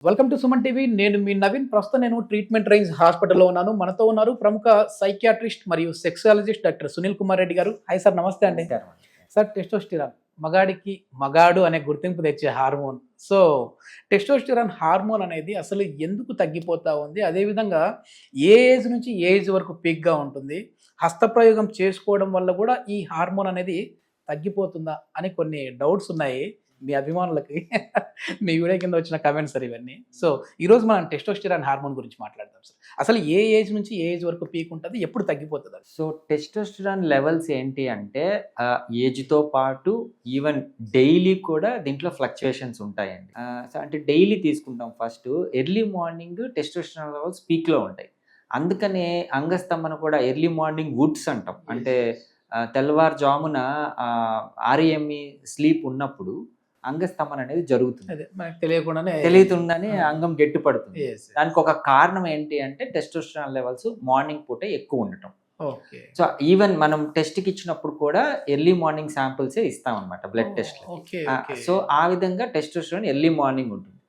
Welcome to Suman TV. నేను మీ నవీన్. ప్రస్తుతం నేను ట్రీట్మెంట్ రేంజ్ హాస్పిటల్లో ఉన్నాను. మనతో ఉన్నారు ప్రముఖ సైకియాట్రిస్ట్ మరియు సెక్సాలజిస్ట్ డాక్టర్ సునీల్ కుమార్ రెడ్డి గారు. హాయ్ సార్, నమస్తే అండి. సార్, టెస్టోస్టిరాన్ మగాడికి మగాడు అనే గుర్తింపు తెచ్చే హార్మోన్. సో టెస్టోస్టిరాన్ హార్మోన్ అనేది అసలు ఎందుకు తగ్గిపోతా ఉంది, అదేవిధంగా ఏ ఏజ్ నుంచి ఏ ఏజ్ వరకు పీక్గా ఉంటుంది, హస్తప్రయోగం చేసుకోవడం వల్ల కూడా ఈ హార్మోన్ అనేది తగ్గిపోతుందా అని కొన్ని డౌట్స్ ఉన్నాయి మీ అభిమానులకి. మీ వీడియో కింద వచ్చిన కమెంట్స్ సార్ ఇవన్నీ. సో ఈరోజు మనం టెస్టోస్టిరాన్ హార్మోన్ గురించి మాట్లాడదాం సార్. అసలు ఏ ఏజ్ నుంచి ఏ ఏజ్ వరకు పీక్ ఉంటుంది, ఎప్పుడు తగ్గిపోతుంది? సో టెస్టోస్టిరాన్ లెవెల్స్ ఏంటి అంటే ఏజ్తో పాటు ఈవెన్ డైలీ కూడా దీంట్లో ఫ్లక్చుయేషన్స్ ఉంటాయండి. అంటే డైలీ తీసుకుంటాం. First early morning testosterone levels పీక్లో ఉంటాయి. అందుకనే అంగస్తంభన కూడా ఎర్లీ మార్నింగ్ వుడ్స్ అంటాం. అంటే తెల్లవారుజామున ఆర్ఎంఈ స్లీప్ ఉన్నప్పుడు అంగస్తంభన అనేది జరుగుతుంది. తెలియకుండానే అంగం గట్టిపడుతుంది. దానికి ఒక కారణం ఏంటి అంటే టెస్టోస్టెరాన్ లెవెల్స్ మార్నింగ్ పూట ఎక్కువ ఉండటం. సో ఈవెన్ మనం టెస్ట్ కి ఇచ్చినప్పుడు కూడా ఎర్లీ మార్నింగ్ శాంపిల్స్ ఇస్తాం అనమాట, బ్లడ్ టెస్ట్. సో ఆ విధంగా టెస్టోస్టెరాన్ ఎర్లీ మార్నింగ్ ఉంటుంది.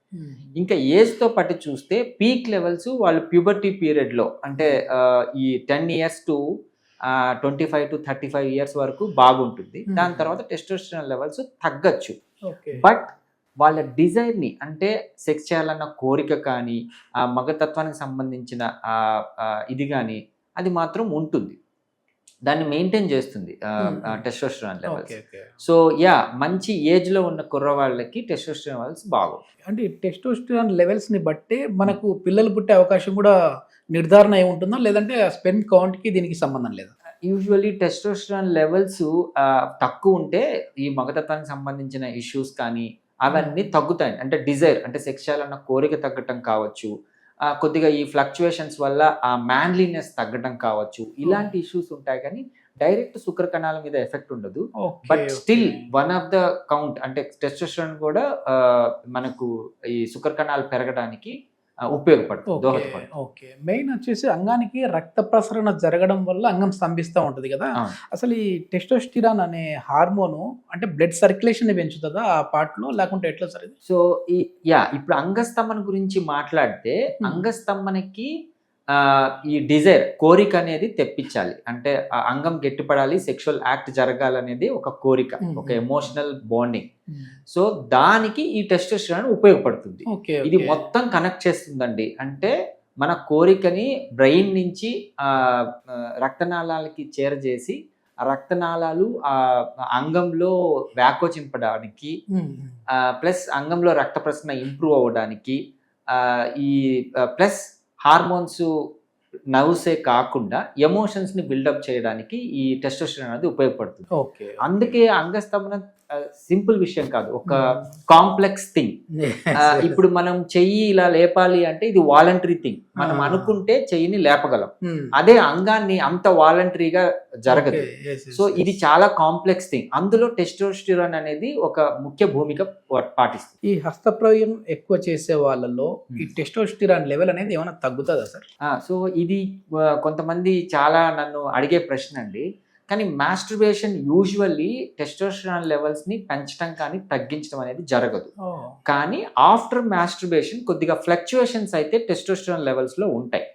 ఇంకా ఏజ్ తో పాటు చూస్తే పీక్ లెవెల్స్ వాళ్ళు ప్యూబర్టీ పీరియడ్ లో, అంటే ఈ 10 years to 25 to 35 years వరకు బాగుంటుంది. దాని తర్వాత టెస్టోస్టెరాన్ లెవెల్స్ తగ్గచ్చు. బట్ వాళ్ళ డిజైర్ ని, అంటే సెక్స్ చేయాలన్న కోరిక కానీ ఆ మగతత్వానికి సంబంధించిన ఇది కానీ అది మాత్రం ఉంటుంది. దాన్ని మెయింటైన్ చేస్తుంది టెస్టోస్టెరాన్ లెవెల్స్. సో మంచి ఏజ్ లో ఉన్న కుర్రవాళ్ళకి టెస్టోస్టెరాన్ లెవెల్స్ బాగుంటాయి. అంటే టెస్టోస్టెరాన్ లెవెల్స్ ని బట్టే మనకు పిల్లలు పుట్టే అవకాశం కూడా నిర్ధారణ అయి ఉంటుందా, లేదంటే స్పెర్మ్ కౌంట్ కి దీనికి సంబంధం లేదా? యూజువల్లీ టెస్టోస్టెరాన్ లెవెల్స్ తక్కువ ఉంటే ఈ మగతత్వానికి సంబంధించిన ఇష్యూస్ కానీ అవన్నీ తగ్గుతాయి. అంటే డిజైర్, అంటే సెక్స్ చేయాలన్న కోరిక తగ్గటం కావచ్చు, కొద్దిగా ఈ ఫ్లక్చుయేషన్స్ వల్ల ఆ మ్యాన్లీనెస్ తగ్గటం కావచ్చు, ఇలాంటి ఇష్యూస్ ఉంటాయి. కానీ డైరెక్ట్ శుక్ర కణాల మీద ఎఫెక్ట్ ఉండదు. But still one of the count, అంటే టెస్టోస్టెరాన్ కూడా మనకు ఈ శుక్ర కణాలు పెరగడానికి ఉపయోగపడుతుంది, దోహదపడుతుంది. ఓకే, మెయిన్ వచ్చేసి అంగానికి రక్త ప్రసరణ జరగడం వల్ల అంగం స్తంభిస్తూ ఉంటుంది కదా. అసలు ఈ టెస్టోస్టిరాన్ అనే హార్మోను అంటే బ్లడ్ సర్క్యులేషన్ పెంచుతుందా ఆ పార్ట్ లో, లేకుంటే ఎట్లా సరే? సో ఇప్పుడు అంగస్తంభన గురించి మాట్లాడితే అంగస్తంభనకి ఈ డిజైర్, కోరిక అనేది తెప్పించాలి. అంటే అంగం గట్టిపడాలి, సెక్షువల్ యాక్ట్ జరగాలనేది ఒక కోరిక, ఒక ఎమోషనల్ బాండింగ్. సో దానికి ఈ టెస్టోస్టెరాన్ ఉపయోగపడుతుంది. ఇది మొత్తం కనెక్ట్ చేస్తుందండి. అంటే మన కోరికని బ్రెయిన్ నుంచి రక్తనాళాలకి చేరజేసి ఆ రక్తనాళాలు ఆ అంగంలో వ్యాకోచింపడానికి, ప్లస్ అంగంలో రక్త ప్రసరణ ఇంప్రూవ్ అవ్వడానికి, ఈ ప్లస్ హార్మోన్స్ నర్వ్సే కాకుండా ఎమోషన్స్ ని బిల్డప్ చేయడానికి ఈ టెస్టోస్టెరాన్ అనేది ఉపయోగపడుతుంది. అందుకే అంగస్తంభన సింపుల్ విషయం కాదు, ఒక కాంప్లెక్స్ థింగ్. ఇప్పుడు మనం చెయ్యి ఇలా లేపాలి అంటే ఇది వాలంటరీ థింగ్. మనం అనుకుంటే చెయ్యిని లేపగలం. అదే అంగాన్ని అంత వాలంటరీగా జరగదు. సో ఇది చాలా కాంప్లెక్స్ థింగ్. అందులో టెస్టోస్టెరాన్ అనేది ఒక ముఖ్య భూమిక పాటిస్తుంది. ఈ హస్తప్రయోగం ఎక్కువ చేసే వాళ్ళలో ఈ టెస్టోస్టెరాన్ లెవెల్ అనేది ఏమైనా తగ్గుతుందా సార్? సో ఇది కొంతమంది చాలా నన్ను అడిగే ప్రశ్న అండి. కానీ మాస్టర్బేషన్ యూజువల్లీ టెస్టోస్టెరాన్ లెవెల్స్ ని పెంచడం కానీ తగ్గించడం అనేది జరగదు. కానీ ఆఫ్టర్ మాస్టర్బేషన్ కొద్దిగా ఫ్లక్చుయేషన్స్ అయితే టెస్టోస్టెరాన్ లెవెల్స్ లో ఉంటాయి.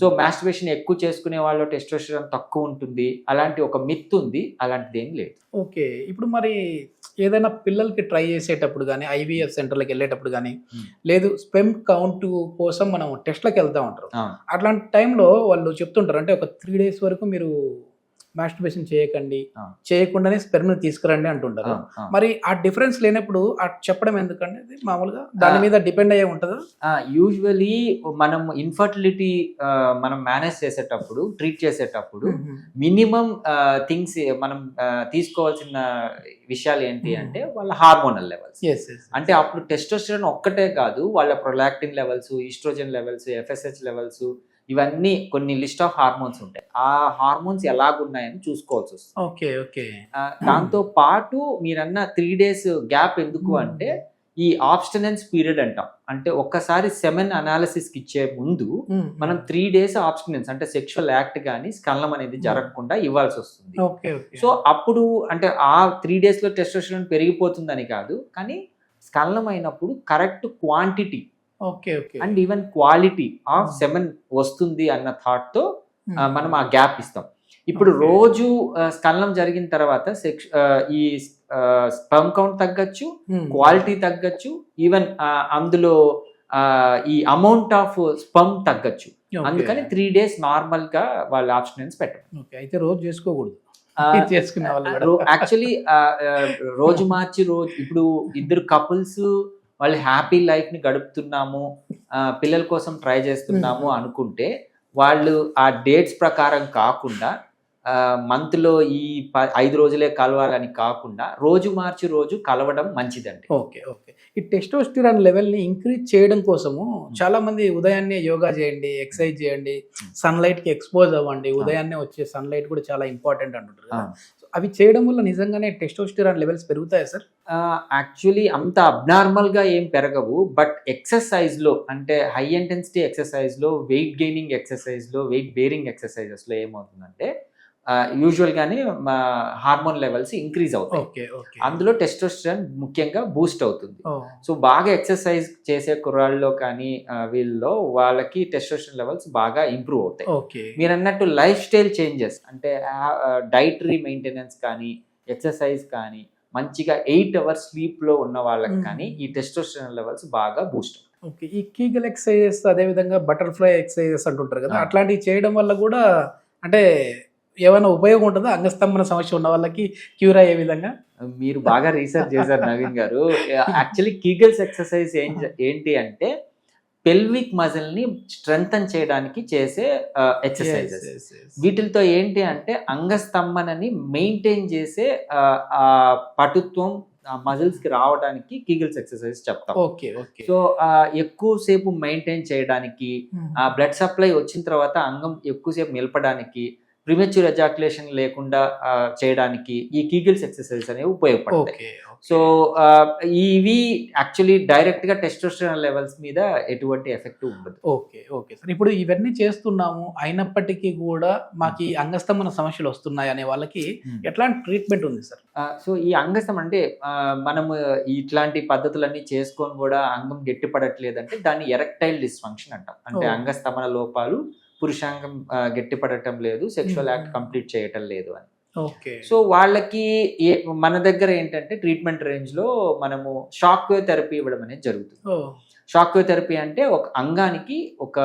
సో మాస్టర్బేషన్ ఎక్కువ చేసుకునే వాళ్ళు టెస్టోస్టెరాన్ తక్కువ ఉంటుంది, అలాంటి ఒక మిత్ ఉంది. అలాంటిది ఏం లేదు. ఓకే, ఇప్పుడు మరి ఏదైనా పిల్లలకి ట్రై చేసేటప్పుడు కానీ, ఐవీఎఫ్ సెంటర్లకు వెళ్ళేటప్పుడు కానీ, లేదు స్పెర్మ్ కౌంట్ కోసం మనం టెస్ట్లకు వెళ్తా ఉంటారు. అట్లాంటి టైంలో వాళ్ళు చెప్తుంటారు, అంటే ఒక 3 days వరకు మీరు మాస్టర్బేషన్ చేయకండి, చేయకుండానే స్పెర్మ్ తీసుకురండి అంటుంటారు. మరి ఆ డిఫరెన్స్ లేనప్పుడు చెప్పడం ఎందుకండి? మామూలుగా దాని మీద డిపెండ్ అయ్యే ఉంటుందా? యూజువలీ మనం ఇన్ఫర్టిలిటీ మనం మేనేజ్ చేసేటప్పుడు, ట్రీట్ చేసేటప్పుడు మినిమం థింగ్స్ మనం తీసుకోవాల్సిన విషయాలు ఏంటి అంటే వాళ్ళ హార్మోనల్ లెవెల్స్. అంటే అప్పుడు టెస్టోస్టెరాన్ ఒక్కటే కాదు, వాళ్ళ prolactin levels, estrogen levels, FSH levels, ఇవన్నీ కొన్ని లిస్ట్ ఆఫ్ హార్మోన్స్ ఉంటాయి. ఆ హార్మోన్స్ ఎలాగున్నాయని చూసుకోవాల్సి వస్తుంది. దాంతో పాటు మీరన్న 3 days గ్యాప్ ఎందుకు అంటే ఈ ఆబ్స్టినెన్స్ పీరియడ్ అంటాం. అంటే ఒక్కసారి సెమెన్ అనాలిసిస్ కి ఇచ్చే ముందు మనం 3 days ఆబ్స్టినెన్స్, అంటే సెక్షువల్ యాక్ట్ కానీ స్ఖలనం అనేది జరగకుండా ఇవ్వాల్సి వస్తుంది. సో అప్పుడు అంటే ఆ 3 days లో టెస్టోస్టెరాన్ పెరిగిపోతుందని కాదు, కానీ స్ఖలనం అయినప్పుడు correct quantity, okay okay and even quality of semen వస్తుంది అన్న థాట్ తో మనం ఆ గ్యాప్ ఇస్తాం. ఇప్పుడు Okay. రోజు స్ఖలనం జరిగిన తర్వాత ఈ స్పర్మ్ కౌంట్ తగ్గచ్చు, క్వాలిటీ తగ్గచ్చు, ఈవెన్ అందులో ఈ అమౌంట్ ఆఫ్ స్పర్మ్ తగ్గచ్చు. అందుకని 3 days నార్మల్ గా వాళ్ళు ఆబ్స్టినెన్స్ పెట్టరు. ఓకే అయితే రోజు చేసుకోకూడదు చేసుకునే వాళ్ళు యాక్చువల్లీ రోజు మార్చి రోజు ఇప్పుడు ఇద్దరు కపుల్స్ వాళ్ళు హ్యాపీ లైఫ్ ని గడుపుతున్నాము, పిల్లల కోసం ట్రై చేస్తున్నాము అనుకుంటే వాళ్ళు ఆ డేట్స్ ప్రకారం కాకుండా మంత్ లో ఈ 5 రోజులే కలవాలని కాకుండా రోజు మార్చి రోజు కలవడం మంచిదండి. ఓకే ఓకే ఈ టెస్టోస్టిరాన్ లెవెల్ ని ఇంక్రీజ్ చేయడం కోసము చాలా మంది ఉదయాన్నే యోగా చేయండి, ఎక్సర్సైజ్ చేయండి, సన్లైట్ కి ఎక్స్పోజ్ అవ్వండి, ఉదయాన్నే వచ్చే సన్లైట్ కూడా చాలా ఇంపార్టెంట్ అంటుంటారు కదా. So, అవి చేయడం వల్ల నిజంగానే టెస్టోస్టిరాన్ లెవెల్స్ పెరుగుతాయా సార్? యాక్చువల్లీ అంత అబ్నార్మల్ గా ఏం పెరగవు, బట్ ఎక్సర్సైజ్ లో అంటే హై ఇంటెన్సిటీ ఎక్సర్సైజ్ లో, వెయిట్ గెయినింగ్ ఎక్సర్సైజ్ లో, వెయిట్ బేరింగ్ ఎక్సర్సైజెస్ లో ఏమవుతుందంటే యూజువల్ గానే హార్మోన్ లెవెల్స్ ఇంక్రీజ్ అవుతాయి. అందులో టెస్టోస్టెరాన్ ముఖ్యంగా బూస్ట్ అవుతుంది. సో బాగా ఎక్సర్సైజ్ చేసే కుర్రాళ్ళలో కానీ వీళ్ళలో వాళ్ళకి టెస్టోస్టెరాన్ లెవెల్స్ బాగా ఇంప్రూవ్ అవుతాయి. మీరు అన్నట్టు లైఫ్ స్టైల్ చేంజెస్ అంటే డైటరీ మెయింటెనెన్స్ కానీ, ఎక్సర్సైజ్ కానీ, మంచిగా 8 hours స్లీప్ లో ఉన్న వాళ్ళకి కానీ ఈ టెస్టోస్టెరాన్ లెవెల్స్ బాగా బూస్ట్ అవుతాయి. ఓకే ఈ కీగల్ ఎక్సర్సైజెస్ అదే విధంగా బటర్ఫ్లై ఎక్సర్సైజెస్ అంటుంటారు కదా, అట్లాంటివి చేయడం వల్ల కూడా అంటే ఏమైనా ఉపయోగం ఉంటుందా అంగస్తంభన సమస్య ఉన్న వాళ్ళకి క్యూర్ అయ్యే విధంగా? మీరు బాగా రీసెర్చ్ చేశారు నవీన్ గారు. యాక్చువల్లీ కీగల్స్ ఎక్సర్సైజ్ ఏంటి అంటే పెల్విక్ మజిల్ ని స్ట్రెంగ్తన్ చేయడానికి చేసే ఎక్సర్సైజెస్. వీటితో ఏంటి అంటే అంగస్తంభనని మెయింటైన్ చేసే పటుత్వం మజిల్స్ కి రావడానికి కీగల్స్ ఎక్సర్సైజ్ చెప్తాం. సో ఎక్కువసేపు మెయింటైన్ చేయడానికి, బ్లడ్ సప్లై వచ్చిన తర్వాత అంగం ఎక్కువసేపు నిలపడానికి, ప్రిమెచ్యూర్ ఎజాక్యులేషన్ లేకుండా చేయడానికి ఈ కీగిల్స్ ఎక్సర్సైజ్ అనేవి ఉపయోగపడతాయి. సో ఇవి యాక్చువల్లీ డైరెక్ట్ గా టెస్టోస్టెరాన్ లెవెల్స్ మీద ఎటువంటి ఎఫెక్ట్ ఉండదు. ఓకే ఓకే సార్ ఇప్పుడు ఇవన్నీ చేస్తున్నాము అయినప్పటికీ కూడా మాకు ఈ అంగస్తంభన సమస్యలు వస్తున్నాయి అనే వాళ్ళకి ఎట్లాంటి ట్రీట్మెంట్ ఉంది సార్? సో ఈ అంగస్తం అంటే మనము ఇట్లాంటి పద్ధతులన్నీ చేసుకొని కూడా అంగం గట్టిపడట్లేదంటే దాన్ని ఎరెక్టైల్ డిస్ఫంక్షన్ అంటాం. అంటే అంగస్తంభన లోపాలు, పురుషాంగం గట్టిపడటం లేదు, సెక్షువల్ యాక్ట్ కంప్లీట్ చేయటం లేదు అని. సో వాళ్ళకి మన దగ్గర ఏంటంటే ట్రీట్మెంట్ రేంజ్ లో మనము షాక్ వేవ్ థెరపీ ఇవ్వడం అనేది జరుగుతుంది. షాక్ వేవ్ థెరపీ అంటే ఒక అంగానికి ఒక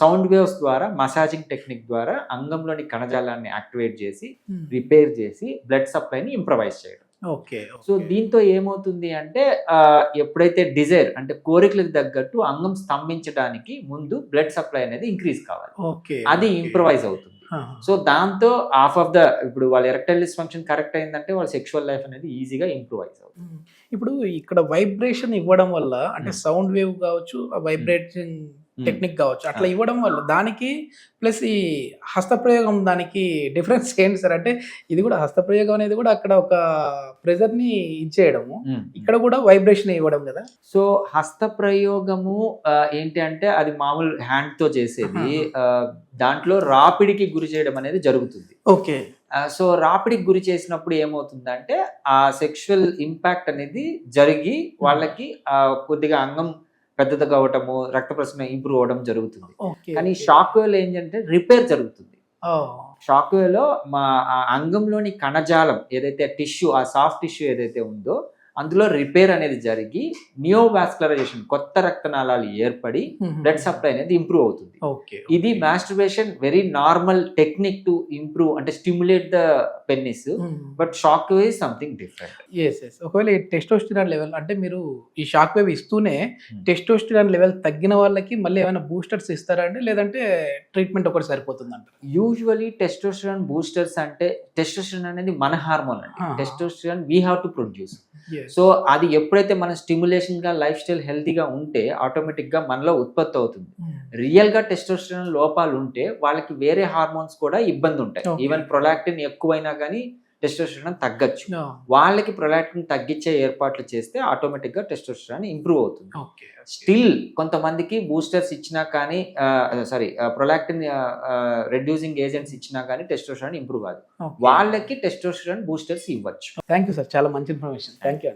సౌండ్ వేవ్స్ ద్వారా, మసాజింగ్ టెక్నిక్ ద్వారా అంగంలోని కణజాలాన్ని యాక్టివేట్ చేసి, రిపేర్ చేసి బ్లడ్ సప్లైని ఇంప్రవైజ్ చేయడం. సో దీంతో ఏమవుతుంది అంటే ఎప్పుడైతే డిజైర్ అంటే కోరికలకు తగ్గట్టు అంగం స్తంభించడానికి ముందు బ్లడ్ సప్లై అనేది ఇంక్రీజ్ కావాలి, అది ఇంప్రవైజ్ అవుతుంది. సో దాంతో ఇప్పుడు వాళ్ళ ఎరెక్టైల్ డిస్ఫంక్షన్ కరెక్ట్ అయిందంటే వాళ్ళ సెక్షువల్ లైఫ్ అనేది ఈజీగా ఇంప్రూవైజ్ అవుతుంది. ఇప్పుడు ఇక్కడ వైబ్రేషన్ ఇవ్వడం వల్ల అంటే సౌండ్ వేవ్ కావచ్చు, వైబ్రేషన్ టెక్నిక్ కావచ్చు, అట్లా ఇవ్వడం వల్ల దానికి ప్లస్ ఈ హస్తప్రయోగం దానికి డిఫరెన్స్ ఏంటి సార్? అంటే ఇది కూడా హస్తప్రయోగం అనేది కూడా అక్కడ ఒక ప్రెజర్ ని ఇచ్చేయడము, ఇక్కడ కూడా వైబ్రేషన్ ఇవ్వడం కదా. సో హస్తప్రయోగము ఏంటి అంటే అది మామూలు హ్యాండ్ తో చేసేది, దాంట్లో రాపిడికి గురి చేయడం అనేది జరుగుతుంది. సో రాపిడికి గురి చేసినప్పుడు ఏమవుతుందంటే ఆ సెక్షువల్ ఇంపాక్ట్ అనేది జరిగి వాళ్ళకి కొద్దిగా అంగం పెద్దది కావటము, రక్త ప్రసరణ ఇంప్రూవ్ అవడం జరుగుతుంది. కానీ షాక్ వేవ్ లో ఏంటంటే రిపేర్ జరుగుతుంది. షాక్ వేవ్ లో మా అంగంలోని కణజాలం ఏదైతే టిష్యూ, ఆ సాఫ్ట్ టిష్యూ ఏదైతే ఉందో అందులో రిపేర్ అనేది జరిగి నియోవాస్కులరైజేషన్, కొత్త రక్తనాళాలు ఏర్పడి బ్లడ్ సప్లై అనేది ఇంప్రూవ్ అవుతుంది. ఇది masturbation very normal technique to improve అంటే stimulate the penis, but shock wave is something different. ఒకవేళ ఈ టెస్టోస్టెరాన్ లెవెల్ అంటే మీరు ఈ షాక్ వేవ్ ఇస్తూనే టెస్టోస్టెరాన్ లెవెల్ తగ్గిన వాళ్ళకి మళ్ళీ ఏమైనా బూస్టర్స్ ఇస్తారా అండి, లేదంటే ట్రీట్మెంట్ ఒకటి సరిపోతుంది అంటారు? యూజువలీ టెస్టోస్టెరాన్ బూస్టర్స్ అంటే టెస్టోస్టెరాన్ అనేది మన హార్మోన్ అండి. Testosterone we have to produce. So అది ఎప్పుడైతే మనం స్టిమ్యులేషన్ గా లైఫ్ స్టైల్ హెల్తీగా ఉంటే ఆటోమేటిక్ గా మనలో ఉత్పత్తి అవుతుంది. రియల్ గా టెస్టోస్టెరాన్ లోపాలు ఉంటే వాళ్ళకి వేరే హార్మోన్స్ కూడా ఇబ్బంది ఉంటాయి. ఈవెన్ ప్రొలాక్టిన్ ఎక్కువైనా కానీ టెస్టోస్టెరాన్ తగ్గచ్చు. వాళ్ళకి ప్రొలాక్టిన్ తగ్గించే ఏర్పాట్లు చేస్తే ఆటోమేటిక్ గా టెస్టోస్టెరాన్ ఇంప్రూవ్ అవుతుంది. స్టిల్ కొంతమందికి బూస్టర్స్ ఇచ్చినా కానీ ప్రొలాక్టిన్ రెడ్యూసింగ్ ఏజెంట్స్ ఇచ్చినా కానీ టెస్టోస్టెరాన్ ఇంప్రూవ్ కాదు. వాళ్ళకి టెస్టోస్టెరాన్ బూస్టర్స్ ఇవ్వచ్చు. థ్యాంక్ యూ సార్, చాలా మంచి ఇన్ఫర్మేషన్. Thank you.